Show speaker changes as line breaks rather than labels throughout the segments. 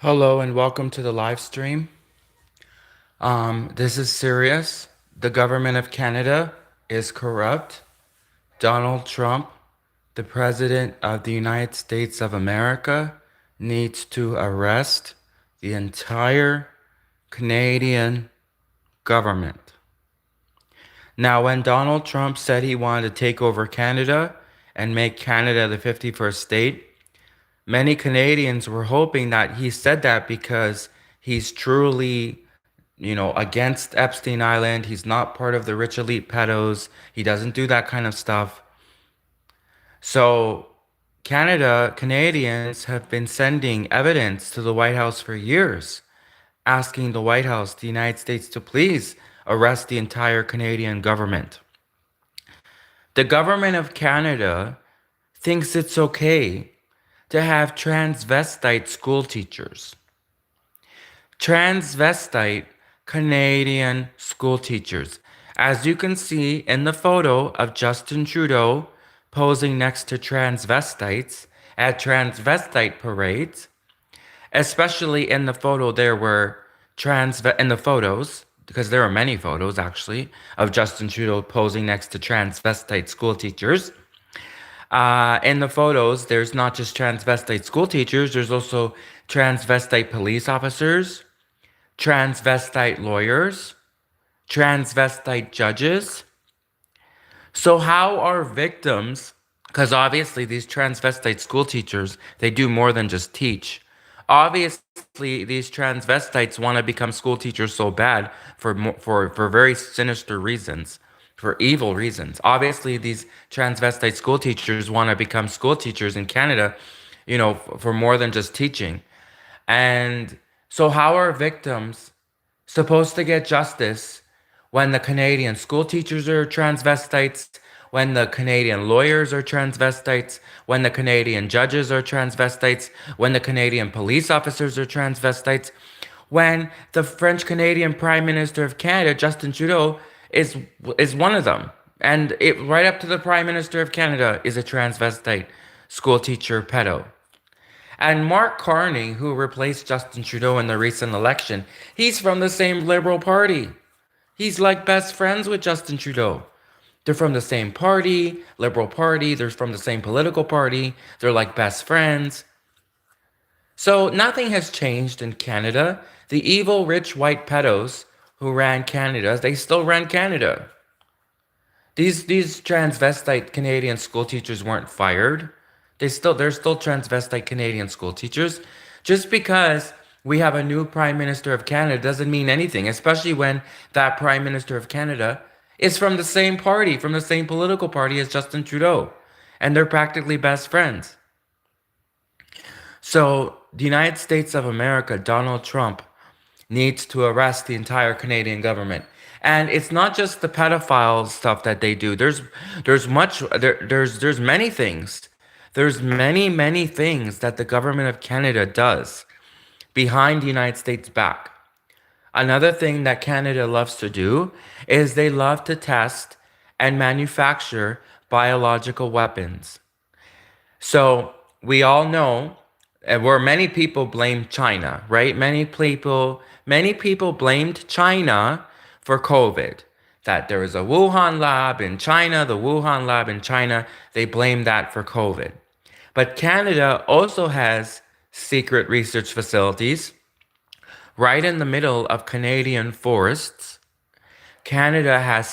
Hello and welcome to the live stream. This is serious. The government of Canada is corrupt. Donald Trump, the President of the United States of America, needs to arrest the entire Canadian government. Now, when Donald Trump said he wanted to take over Canada and make Canada the 51st state, many Canadians were hoping that he said that because he's truly, against Epstein Island. He's not part of the rich elite pedos. He doesn't do that kind of stuff. So, Canadians have been sending evidence to the White House for years, asking the White House, the United States, to please arrest the entire Canadian government. The government of Canada thinks it's okay to have transvestite school teachers. Transvestite Canadian school teachers. As you can see in the photo of Justin Trudeau posing next to transvestites at transvestite parades, especially in the photo there were in the photos, because there are many photos actually of Justin Trudeau posing next to transvestite school teachers. In the photos, there's not just transvestite school teachers, there's also transvestite police officers, transvestite lawyers, transvestite judges. So, how are victims, because obviously these transvestite school teachers, they do more than just teach. Obviously, these transvestites want to become school teachers so bad for very sinister reasons, for evil reasons. Obviously, these transvestite school teachers want to become school teachers in Canada, for more than just teaching. And so, how are victims supposed to get justice when the Canadian school teachers are transvestites, when the Canadian lawyers are transvestites, when the Canadian judges are transvestites, when the Canadian police officers are transvestites, when the French Canadian Prime Minister of Canada, Justin Trudeau, is one of them. And it right up to the Prime Minister of Canada is a transvestite school teacher pedo. And Mark Carney, who replaced Justin Trudeau in the recent election, he's from the same Liberal Party. He's like best friends with Justin Trudeau. They're from the same party, Liberal Party. They're from the same political party. They're like best friends. So nothing has changed in Canada. The evil rich white pedos who ran Canada, they still ran Canada. These transvestite Canadian school teachers weren't fired. They're still transvestite Canadian school teachers. Just because we have a new Prime Minister of Canada doesn't mean anything, especially when that Prime Minister of Canada is from the same party, from the same political party as Justin Trudeau. And they're practically best friends. So the United States of America, Donald Trump, needs to arrest the entire Canadian government. And it's not just the pedophile stuff that they do. There's many things. There's many things that the government of Canada does behind the United States' back. Another thing that Canada loves to do is they love to test and manufacture biological weapons. So we all know where many people blame China, right? Many people blamed China for COVID. That there was a Wuhan lab in China, the Wuhan lab in China, they blamed that for COVID. But Canada also has secret research facilities right in the middle of Canadian forests. Canada has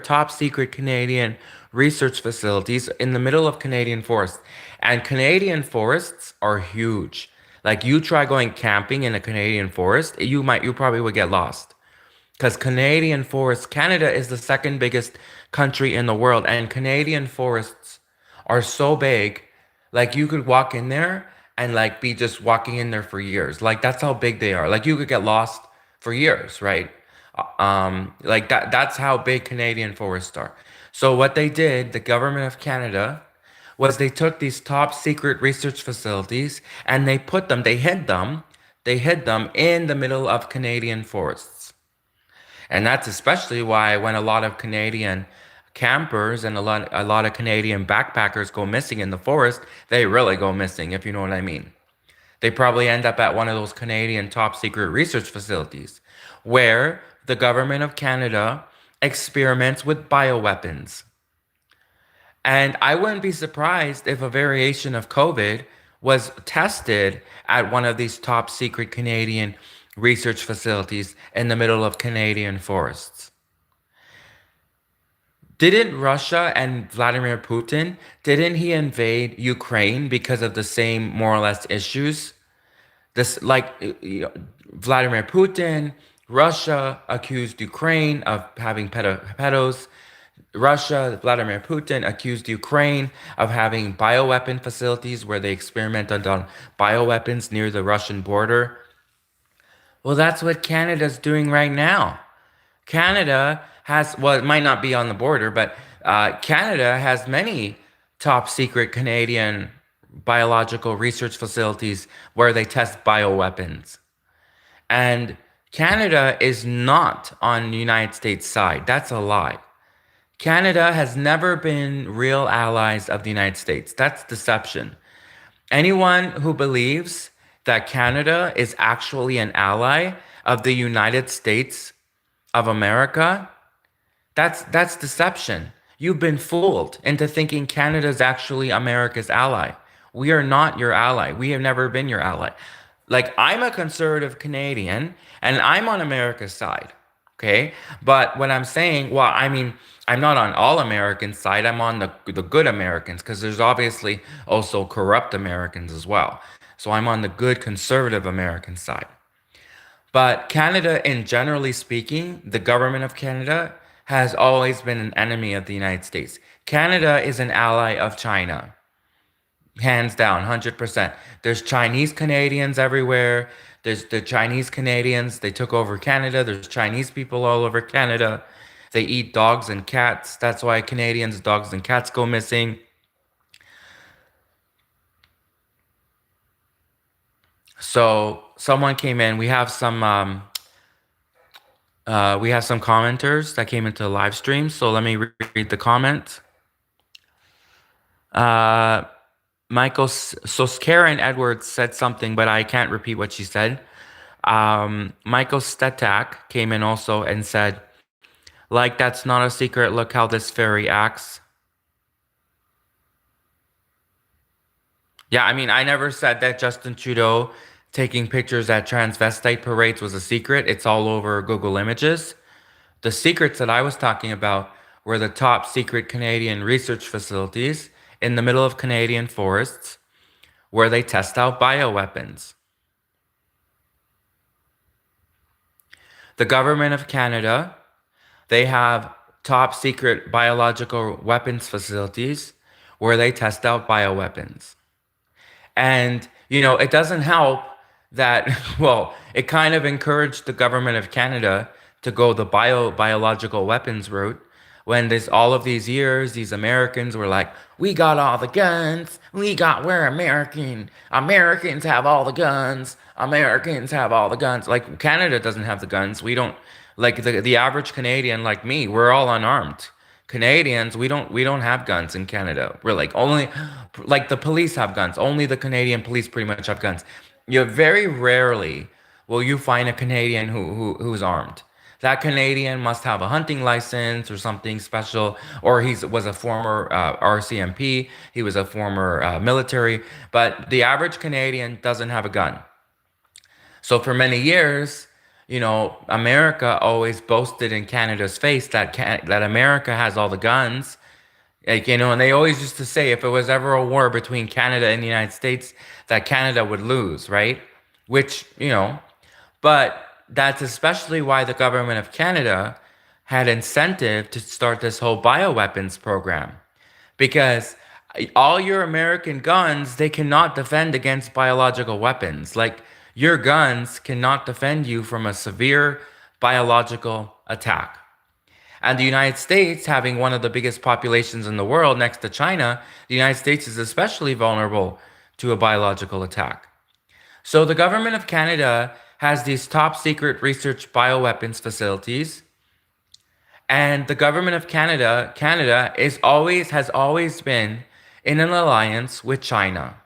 top secret Canadian research facilities in the middle of Canadian forests. And Canadian forests are huge. Like you try going camping in a Canadian forest, you probably would get lost. Because Canadian forests, Canada is the second biggest country in the world, and Canadian forests are so big, like you could walk in there and like be just walking in there for years. Like that's how big they are. Like you could get lost for years, right? Like that's how big Canadian forests are. So what they did, the government of Canada, was they took these top secret research facilities and they hid them in the middle of Canadian forests. And that's especially why when a lot of Canadian campers and a lot of Canadian backpackers go missing in the forest, they really go missing, if you know what I mean. They probably end up at one of those Canadian top secret research facilities where the government of Canada experiments with bioweapons. And I wouldn't be surprised if a variation of COVID was tested at one of these top secret Canadian research facilities in the middle of Canadian forests. Didn't Russia and Vladimir Putin, didn't he invade Ukraine because of the same more or less issues? This like Vladimir Putin, Russia accused Ukraine of having pedos. Russia, Vladimir Putin accused Ukraine of having bioweapon facilities where they experimented on bioweapons near the Russian border. Well, that's what Canada's doing right now. Canada has, well, it might not be on the border, but Canada has many top secret Canadian biological research facilities where they test bioweapons. And Canada is not on the United States side. That's a lie. Canada has never been real allies of the United States. That's deception. Anyone who believes that Canada is actually an ally of the United States of America, that's deception. You've been fooled into thinking Canada is actually America's ally. We are not your ally. We have never been your ally. Like, I'm a conservative Canadian and I'm on America's side. Okay? But what I'm saying, well, I mean, I'm not on all Americans' side. I'm on the good Americans because there's obviously also corrupt Americans as well. So I'm on the good conservative American side. But Canada, in generally speaking, the government of Canada has always been an enemy of the United States. Canada is an ally of China, hands down, 100%. There's Chinese Canadians everywhere. There's the Chinese Canadians, they took over Canada. There's Chinese people all over Canada. They eat dogs and cats. That's why Canadians, dogs and cats go missing. So someone came in. We have some commenters that came into the live stream. So let me read the comment. Michael, so Karen Edwards said something, but I can't repeat what she said. Michael Stetak came in also and said, like, that's not a secret. Look how this fairy acts. Yeah, I mean, I never said that Justin Trudeau taking pictures at transvestite parades was a secret. It's all over Google Images. The secrets that I was talking about were the top secret Canadian research facilities in the middle of Canadian forests where they test out bioweapons. The government of Canada, they have top secret biological weapons facilities where they test out bioweapons. And, it doesn't help that, well, it kind of encouraged the government of Canada to go the biological weapons route when there's all of these years, these Americans were like, we got all the guns. We're American. Americans have all the guns. Americans have all the guns. Like, Canada doesn't have the guns. We don't, like, the average Canadian like me, we're all unarmed. Canadians, we don't have guns in Canada. We're like only like the police have guns. Only the Canadian police pretty much have guns. You very rarely will you find a Canadian who's armed. That Canadian must have a hunting license or something special, or he was a former RCMP. He was a former military. But the average Canadian doesn't have a gun. So for many years, America always boasted in Canada's face that America has all the guns. Like, and they always used to say if it was ever a war between Canada and the United States, that Canada would lose, right? Which, but that's especially why the government of Canada had incentive to start this whole bioweapons program. Because all your American guns, they cannot defend against biological weapons. Like, your guns cannot defend you from a severe biological attack. And the United States, having one of the biggest populations in the world next to China, the United States is especially vulnerable to a biological attack. So the government of Canada has these top secret research bioweapons facilities. And the government of Canada has always been in an alliance with China.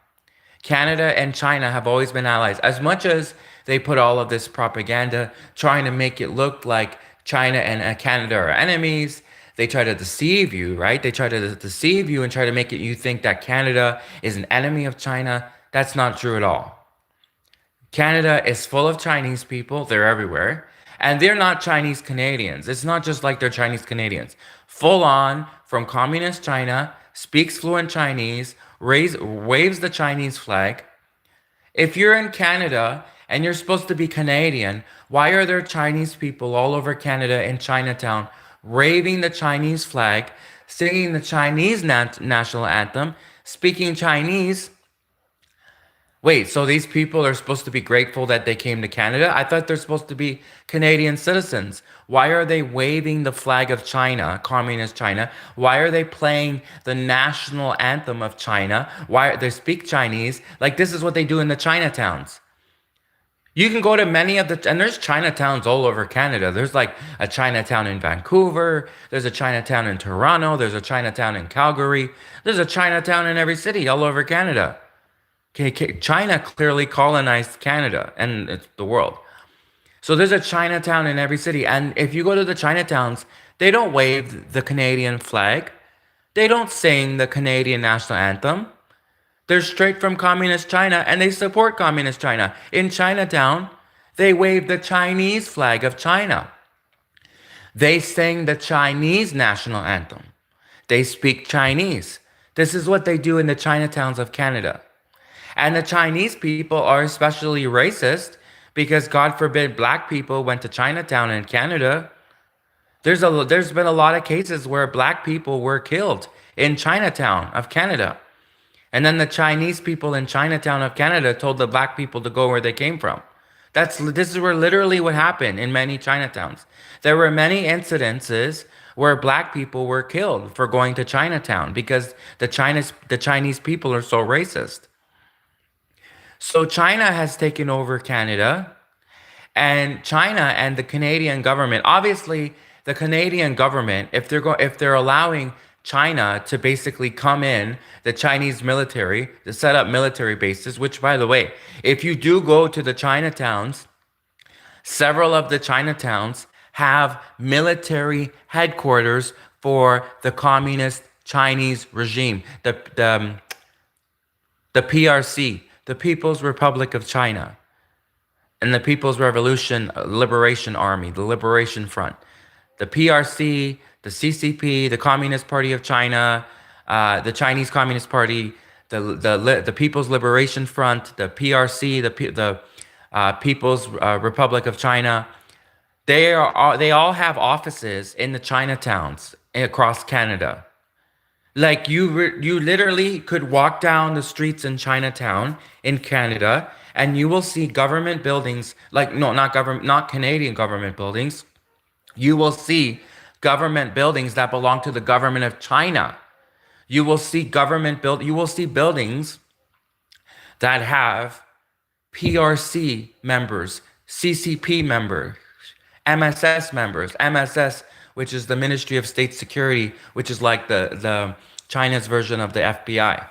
Canada and China have always been allies. As much as they put all of this propaganda trying to make it look like China and Canada are enemies, they try to deceive you, right? They try to deceive you and try to make it you think that Canada is an enemy of China. That's not true at all. Canada is full of Chinese people, they're everywhere. And they're not Chinese Canadians. It's not just like they're Chinese Canadians. Full on from communist China, speaks fluent Chinese, waves the Chinese flag. If you're in Canada and you're supposed to be Canadian, why are there Chinese people all over Canada in Chinatown raving the Chinese flag, singing the Chinese national anthem, speaking Chinese? Wait, so these people are supposed to be grateful that they came to Canada? I thought they're supposed to be Canadian citizens. Why are they waving the flag of China, communist China? Why are they playing the national anthem of China? Why they speak Chinese? Like this is what they do in the Chinatowns. You can go to many of the, and there's Chinatowns all over Canada. There's like a Chinatown in Vancouver. There's a Chinatown in Toronto. There's a Chinatown in Calgary. There's a Chinatown in every city all over Canada. Okay, China clearly colonized Canada and it's the world. So there's a Chinatown in every city. And if you go to the Chinatowns, they don't wave the Canadian flag. They don't sing the Canadian national anthem. They're straight from communist China and they support communist China. In Chinatown, they wave the Chinese flag of China. They sing the Chinese national anthem. They speak Chinese. This is what they do in the Chinatowns of Canada. And the Chinese people are especially racist because God forbid black people went to Chinatown in Canada. There's been a lot of cases where black people were killed in Chinatown of Canada. And then the Chinese people in Chinatown of Canada told the black people to go where they came from. This is where literally what happened in many Chinatowns. There were many incidences where black people were killed for going to Chinatown because the Chinese people are so racist. So China has taken over Canada, and China and the Canadian government, obviously the Canadian government, if they're allowing China to basically come in, the Chinese military, to set up military bases, which by the way, if you do go to the Chinatowns, several of the Chinatowns have military headquarters for the communist Chinese regime, the PRC, the People's Republic of China, and the People's Revolution Liberation Army, the Liberation Front. The PRC, the CCP, the Communist Party of China, the Chinese Communist Party, the People's Liberation Front, the PRC, the People's Republic of China. They all have offices in the Chinatowns across Canada. Like you literally could walk down the streets in Chinatown in Canada and you will see government buildings, like no, not Canadian government buildings. You will see government buildings that belong to the government of China. You will see buildings that have PRC members, CCP members, MSS members, MSS, which is the Ministry of State Security, which is like the China's version of the FBI.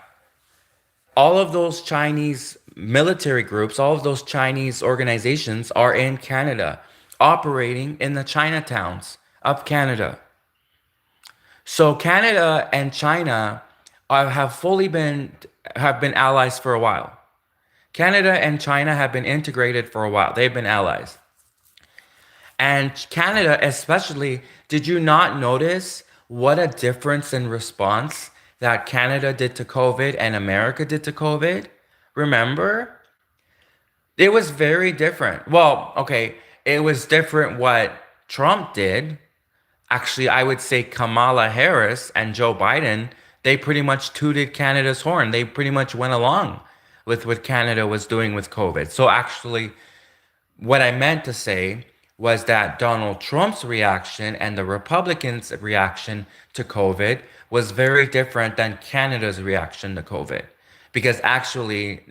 All of those Chinese military groups, all of those Chinese organizations are in Canada, operating in the Chinatowns of Canada. So Canada and China have been allies for a while. Canada and China have been integrated for a while. They've been allies. And Canada especially, did you not notice what a difference in response that Canada did to COVID and America did to COVID? Remember? It was very different. Well, okay, it was different what Trump did. Actually, I would say Kamala Harris and Joe Biden, they pretty much tooted Canada's horn. They pretty much went along with what Canada was doing with COVID. So actually, what I meant to say was that Donald Trump's reaction and the Republicans' reaction to COVID was very different than Canada's reaction to COVID. Because actually,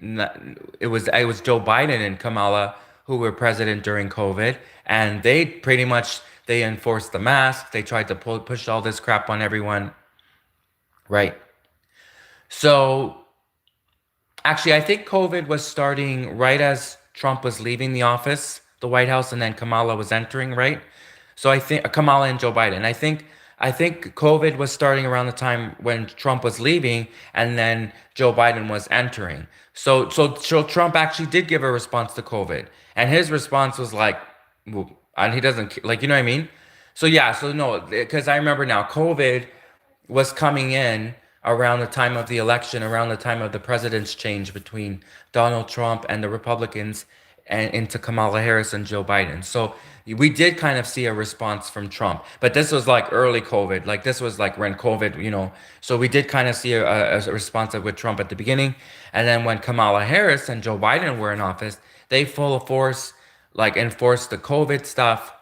it was Joe Biden and Kamala who were president during COVID, and they enforced the mask. They tried to push all this crap on everyone, right? So Actually, I think COVID was starting right as Trump was leaving the office, the White House, and then Kamala was entering, right? So I think Kamala and Joe Biden. I think COVID was starting around the time when Trump was leaving, and then Joe Biden was entering. So Trump actually did give a response to COVID, and his response was like, well, and he doesn't like, you know what I mean? So yeah, so no, because I remember now, COVID was coming in around the time of the election, around the time of the president's change between Donald Trump and the Republicans and into Kamala Harris and Joe Biden. So we did kind of see a response from Trump, but this was like early COVID, like this was like when COVID, so we did kind of see a response with Trump at the beginning. And then when Kamala Harris and Joe Biden were in office, they full of force, like enforced the COVID stuff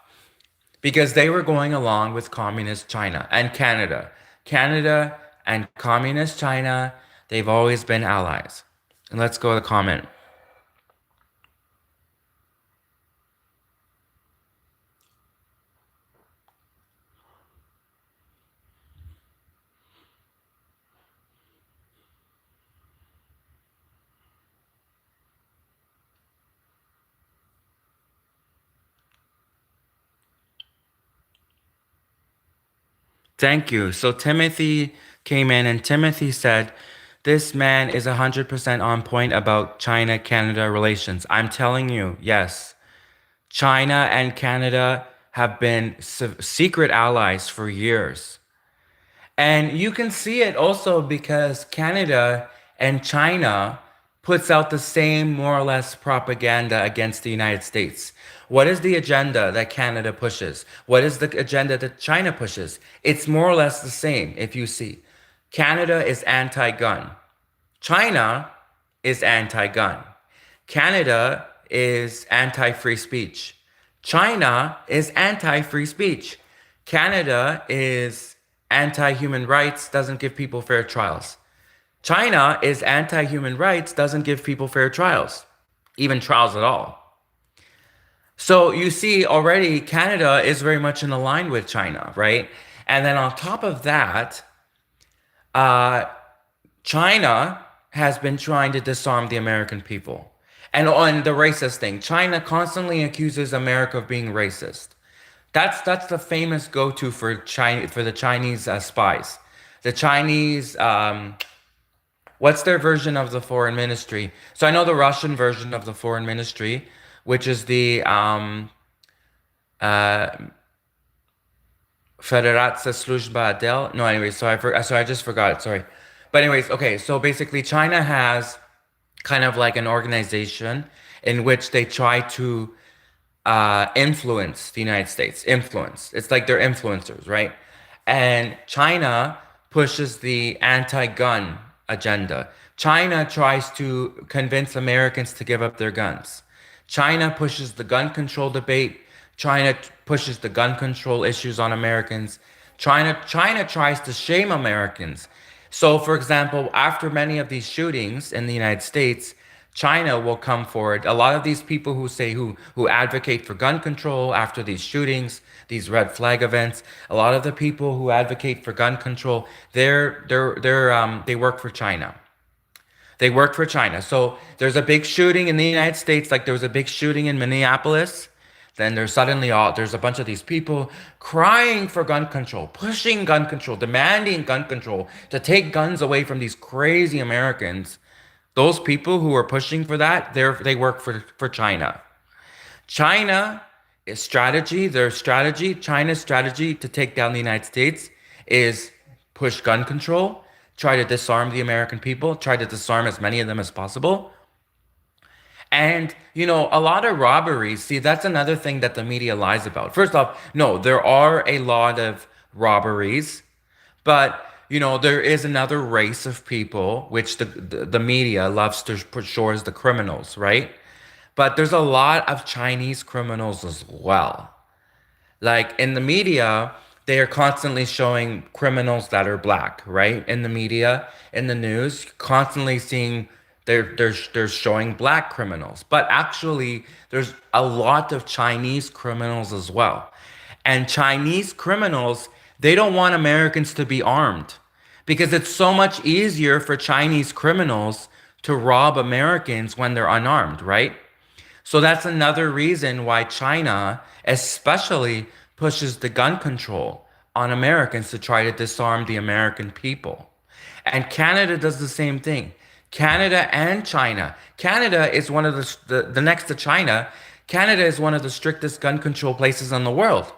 because they were going along with communist China and Canada. Canada and communist China, they've always been allies. And let's go to the comment. Thank you. So Timothy came in and Timothy said, this man is 100% on point about China Canada relations. I'm telling you, yes. China and Canada have been secret allies for years. And you can see it also because Canada and China puts out the same more or less propaganda against the United States. What is the agenda that Canada pushes? What is the agenda that China pushes? It's more or less the same if you see. Canada is anti-gun. China is anti-gun. Canada is anti-free speech. China is anti-free speech. Canada is anti-human rights, doesn't give people fair trials. China is anti-human rights, doesn't give people fair trials, even trials at all. So you see already Canada is very much in line with China, right? And then on top of that, uh, China has been trying to disarm the American people. And on the racist thing, China constantly accuses America of being racist. That's the famous go-to for China for the Chinese spies. The Chinese, what's their version of the foreign ministry? So I know the Russian version of the foreign ministry, which is the uh, Federacja Служба Del. No, anyways, so I just forgot it. Sorry, but anyways, okay. So basically, China has kind of like an organization in which they try to influence the United States. Influence. It's like they're influencers, right? And China pushes the anti-gun agenda. China tries to convince Americans to give up their guns. China pushes the gun control debate. China pushes the gun control issues on Americans. China tries to shame Americans. So, for example, after many of these shootings in the United States, China will come forward. A lot of these people who advocate for gun control after these shootings, these red flag events, a lot of the people who advocate for gun control, they work for China. They work for China. So there's a big shooting in the United States, like there was a big shooting in Minneapolis. Then there's a bunch of these people crying for gun control, pushing gun control, demanding gun control to take guns away from these crazy Americans. Those people who are pushing for that, they work for China. China is strategy, China's strategy to take down the United States is push gun control, try to disarm the American people, try to disarm as many of them as possible. And, a lot of robberies, see, that's another thing that the media lies about. First off, no, there are a lot of robberies, but, there is another race of people, which the media loves to portray as the criminals, right? But there's a lot of Chinese criminals as well. Like in the media, they are constantly showing criminals that are black, right? In the media, in the news, constantly seeing they're showing black criminals. But actually, there's a lot of Chinese criminals as well. And Chinese criminals, they don't want Americans to be armed because it's so much easier for Chinese criminals to rob Americans when they're unarmed, right? So that's another reason why China especially pushes the gun control on Americans to try to disarm the American people. And Canada does the same thing. Canada and China. Canada is one of the next to China. Canada is one of the strictest gun control places in the world.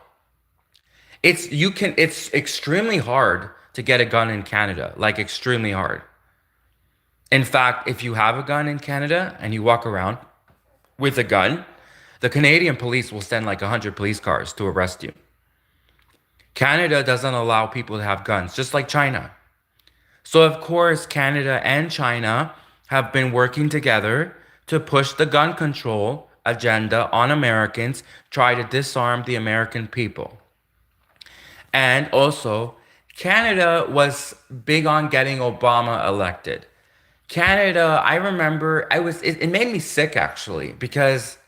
It's extremely hard to get a gun in Canada, like extremely hard. In fact, if you have a gun in Canada and you walk around with a gun, the Canadian police will send like 100 police cars to arrest you. Canada doesn't allow people to have guns, just like China. So, of course, Canada and China have been working together to push the gun control agenda on Americans, try to disarm the American people. And also, Canada was big on getting Obama elected. Canada, I remember, it made me sick actually because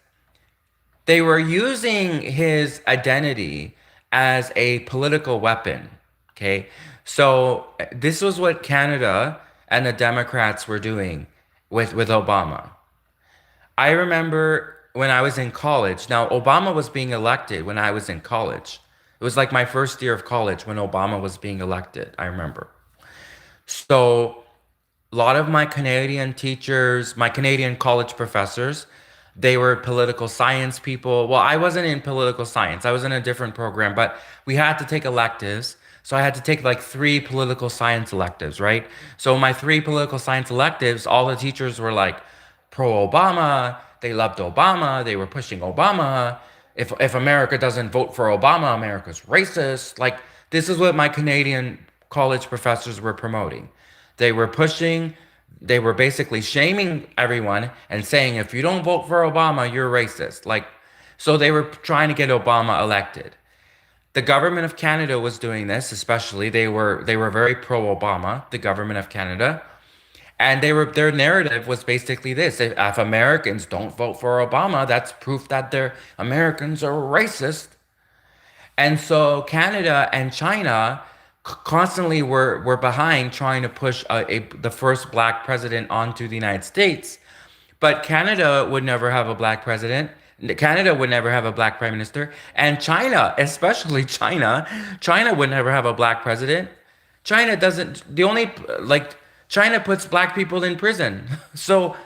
they were using his identity as a political weapon. Okay. So this was what Canada and the Democrats were doing with Obama. I remember when I was in college. Now, Obama was being elected when I was in college. It was like my first year of college when Obama was being elected. I remember. So a lot of my Canadian teachers, my Canadian college professors, they were political science people. Well, I wasn't in political science. I was in a different program, but we had to take electives. So I had to take like three political science electives, right? So my three political science electives, all the teachers were like pro Obama. They loved Obama. They were pushing Obama. If America doesn't vote for Obama, America's racist. Like this is what my Canadian college professors were promoting. They were pushing, they were basically shaming everyone and saying, if you don't vote for Obama, you're racist. Like, so they were trying to get Obama elected. The government of Canada was doing this, especially they were very pro-Obama, the government of Canada. And their narrative was basically this: if Americans don't vote for Obama, that's proof that they're Americans are racist. And so Canada and China constantly were behind trying to push the first black president onto the United States. But Canada would never have a black president. Canada would never have a black prime minister. And China, especially China, China would never have a black president. China doesn't, the only, like, China puts black people in prison. So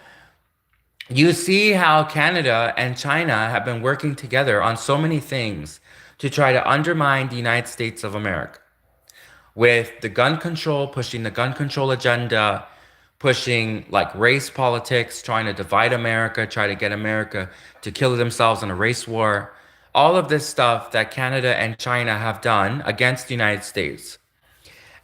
you see how Canada and China have been working together on so many things to try to undermine the United States of America with the gun control, pushing the gun control agenda, pushing like race politics, trying to divide America, try to get America to kill themselves in a race war. All of this stuff that Canada and China have done against the United States.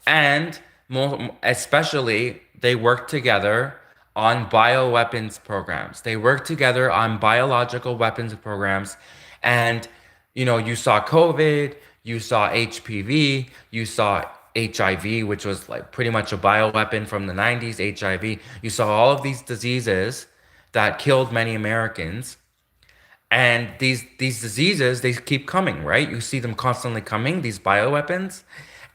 And more, especially, they work together on bioweapons programs. They work together on biological weapons programs. And, you saw COVID, you saw HPV, you saw HIV, which was like pretty much a bioweapon from the 90s, HIV. You saw all of these diseases that killed many Americans. And these diseases, they keep coming, right? You see them constantly coming, these bioweapons.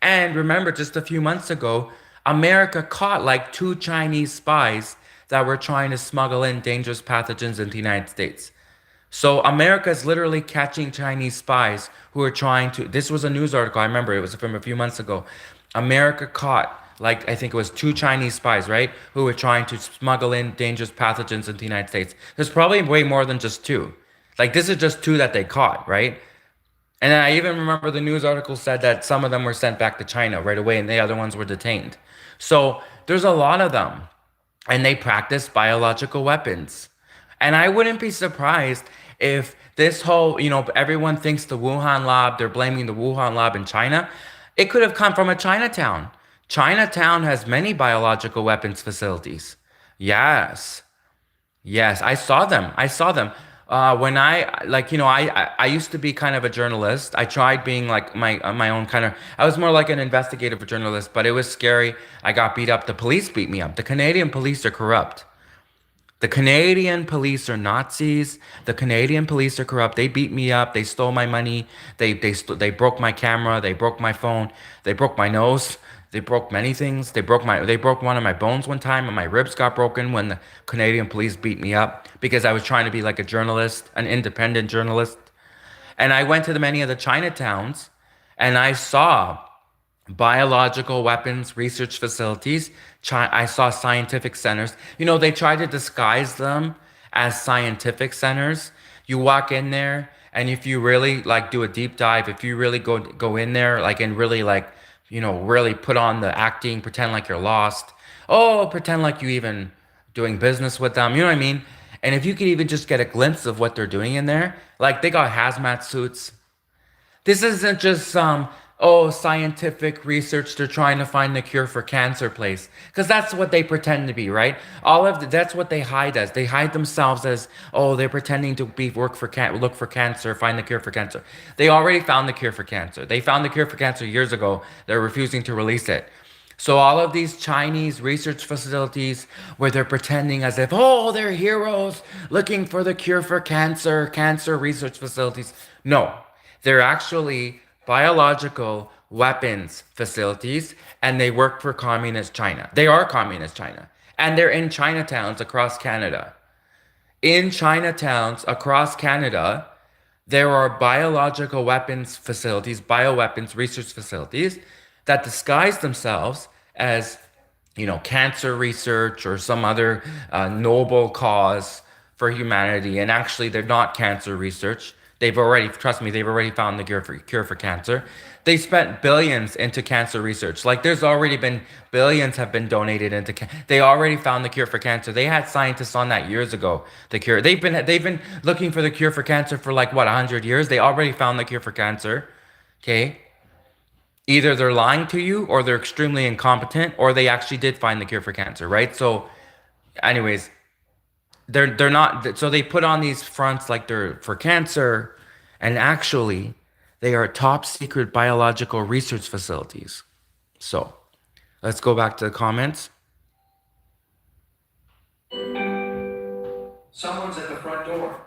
And remember, just a few months ago, America caught like two Chinese spies that were trying to smuggle in dangerous pathogens into the United States. So America is literally catching Chinese spies who are trying to. This was a news article. I remember it was from a few months ago. America caught, like, I think it was two Chinese spies, right, who were trying to smuggle in dangerous pathogens into the United States. There's probably way more than just two. Like, this is just two that they caught, right? And then I even remember the news article said that some of them were sent back to China right away and the other ones were detained. So there's a lot of them. And they practice biological weapons. And I wouldn't be surprised if this whole, everyone thinks the Wuhan lab, they're blaming the Wuhan lab in China. It could have come from a Chinatown. Chinatown has many biological weapons facilities. Yes. Yes, I saw them. I saw them. When I used to be kind of a journalist. I tried being like my own kind of. I was more like an investigative journalist, but it was scary. I got beat up. The police beat me up. The Canadian police are corrupt. The Canadian police are Nazis. The Canadian police are corrupt. They beat me up. They stole my money. They broke my camera. They broke my phone. They broke my nose. They broke many things. They broke one of my bones one time, and my ribs got broken when the Canadian police beat me up because I was trying to be like a journalist, an independent journalist. And I went to many of the Chinatowns, and I saw biological weapons research facilities. I saw scientific centers. They try to disguise them as scientific centers. You walk in there, and if you really like do a deep dive, if you really go in there, like and really like, really put on the acting, pretend like you're lost. Oh, pretend like you even doing business with them. You know what I mean? And if you could even just get a glimpse of what they're doing in there, like they got hazmat suits. This isn't just some, scientific research. They're trying to find the cure for cancer place. Because that's what they pretend to be, right? That's what they hide as. They hide themselves as, they're pretending to be look for cancer, find the cure for cancer. They already found the cure for cancer. They found the cure for cancer years ago. They're refusing to release it. So all of these Chinese research facilities where they're pretending as if, they're heroes looking for the cure for cancer research facilities. No, they're actually biological weapons facilities, and they work for communist China. They are communist China. And they're in Chinatowns across Canada. In Chinatowns across Canada, there are biological weapons facilities, bioweapons research facilities that disguise themselves as, cancer research or some other noble cause for humanity. And actually, they're not cancer research. Trust me, they've already found the cure for cancer. They spent billions into cancer research. Like there's already been billions have been donated into. They already found the cure for cancer. They had scientists on that years ago. The cure. They've been looking for the cure for cancer for like what 100 years. They already found the cure for cancer. Okay. Either they're lying to you, or they're extremely incompetent, or they actually did find the cure for cancer, right? So, anyways, they're not, so they put on these fronts like they're for cancer, and actually they are top secret biological research facilities. So let's go back to the comments.
Someone's at the front door.